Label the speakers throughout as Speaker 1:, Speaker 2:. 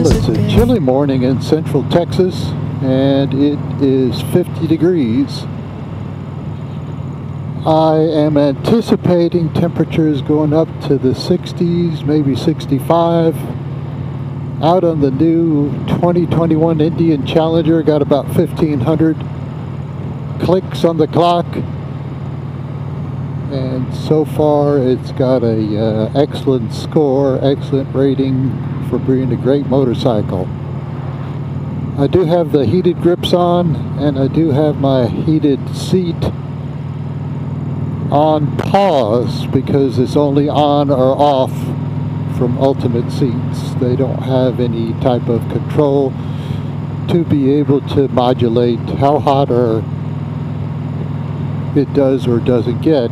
Speaker 1: Well, it's a chilly morning in central Texas, and it is 50 degrees. I am anticipating temperatures going up to the 60s, maybe 65. Out on the new 2021 Indian Challenger, got about 1,500 clicks on the clock. And so far it's got a excellent score, excellent rating for being a great motorcycle. I do have the heated grips on, and I do have my heated seat on pause because it's only on or off from Ultimate Seats. They don't have any type of control to be able to modulate how hot or it does or doesn't get.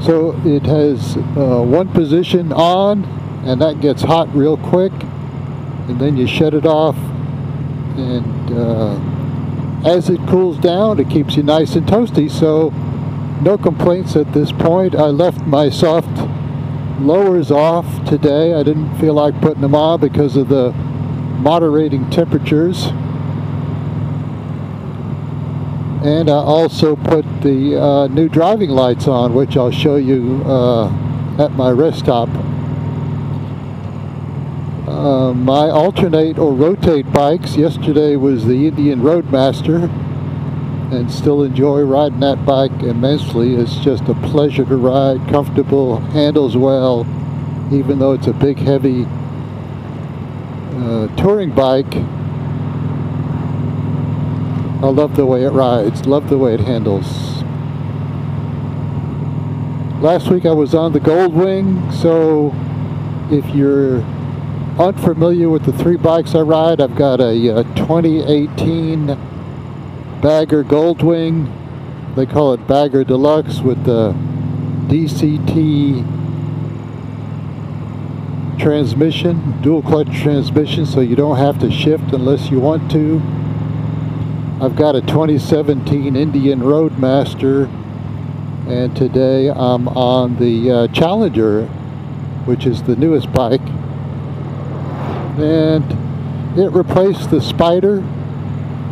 Speaker 1: So it has one position on, and that gets hot real quick, and then you shut it off, and as it cools down it keeps you nice and toasty. So no complaints at this point. I left my soft lowers off today. I didn't feel like putting them on because of the moderating temperatures. And I also put the new driving lights on, which I'll show you at my rest stop. My alternate or rotate bikes, yesterday was the Indian Roadmaster, and still enjoy riding that bike immensely. It's just a pleasure to ride, comfortable, handles well, even though it's a big, heavy touring bike. I love the way it rides, love the way it handles. Last week I was on the Goldwing, so if you're unfamiliar with the three bikes I ride, I've got a 2018 Bagger Goldwing. They call it Bagger Deluxe with the DCT transmission, dual clutch transmission, so you don't have to shift unless you want to. I've got a 2017 Indian Roadmaster, and today I'm on the Challenger, which is the newest bike, and it replaced the Spider,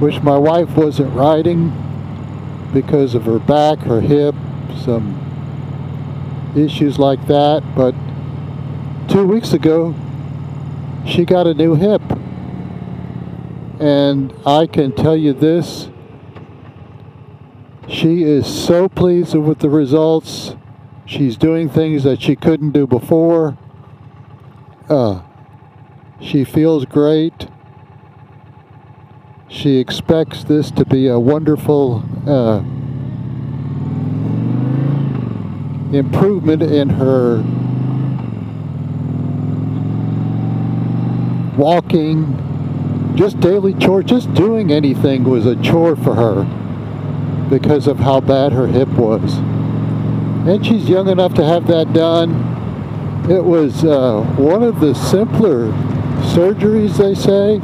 Speaker 1: which my wife wasn't riding because of her back, her hip, some issues like that. But 2 weeks ago she got a new hip, and I can tell you this, she is so pleased with the results. She's doing things that she couldn't do before. She feels great. She expects this to be a wonderful improvement in her walking, just daily chore. Just doing anything was a chore for her because of how bad her hip was. And she's young enough to have that done. It was one of the simpler surgeries, they say.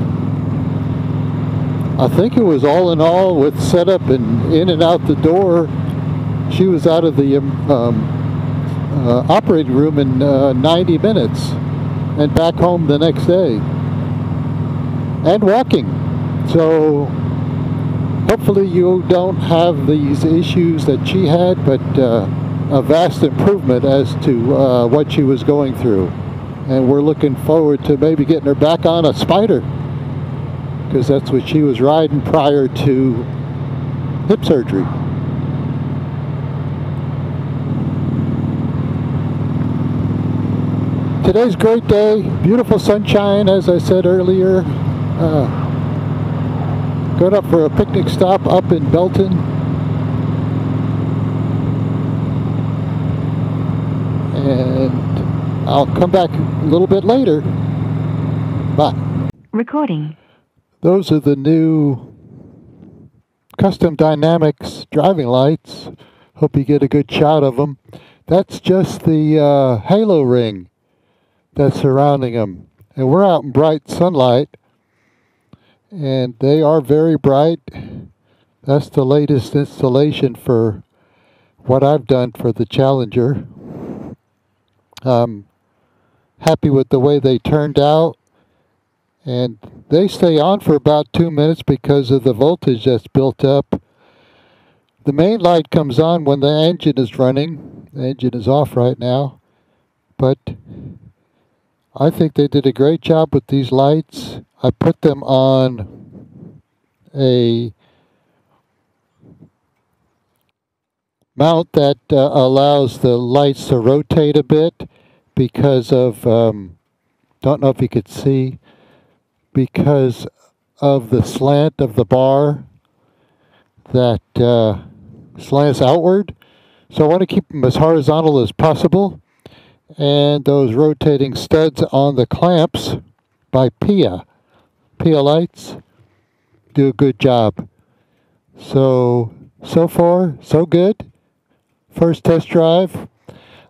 Speaker 1: I think it was all in all, with setup and in and out the door, she was out of the operating room in 90 minutes and back home the next day and walking. So hopefully you don't have these issues that she had, but a vast improvement as to what she was going through. And we're looking forward to maybe getting her back on a Spider, because that's what she was riding prior to hip surgery. Today's a great day, beautiful sunshine, as I said earlier. Going up for a picnic stop up in Belton. And I'll come back a little bit later. Bye.
Speaker 2: Recording.
Speaker 1: Those are the new Custom Dynamics driving lights. Hope you get a good shot of them. That's just the halo ring that's surrounding them. And we're out in bright sunlight, and they are very bright. That's the latest installation for what I've done for the Challenger. I'm happy with the way they turned out. And they stay on for about 2 minutes because of the voltage that's built up. The main light comes on when the engine is running. The engine is off right now, but I think they did a great job with these lights. I put them on a mount that allows the lights to rotate a bit because of, don't know if you could see, because of the slant of the bar that slants outward. So I want to keep them as horizontal as possible. And those rotating studs on the clamps by Pia lights do a good job. So far, so good. First test drive.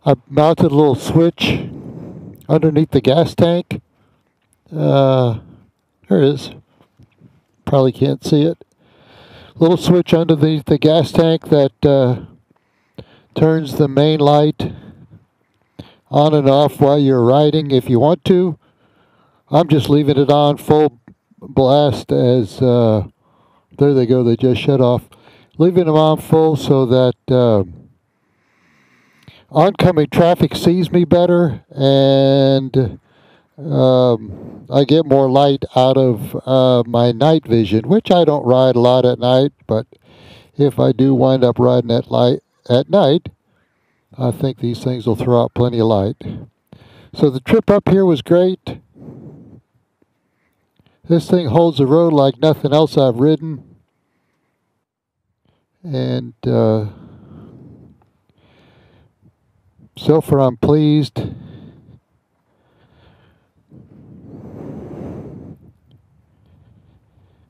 Speaker 1: I mounted a little switch underneath the gas tank. There it is. Probably can't see it. Little switch underneath the gas tank that turns the main light on and off while you're riding if you want to. I'm just leaving it on full blast as, there they go, they just shut off. Leaving them on full so that oncoming traffic sees me better and I get more light out of my night vision, which I don't ride a lot at night, but if I do wind up riding at night, I think these things will throw out plenty of light. So the trip up here was great. This thing holds the road like nothing else I've ridden. And so far I'm pleased.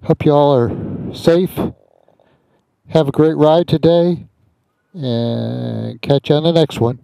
Speaker 1: Hope you all are safe. Have a great ride today. And catch you on the next one.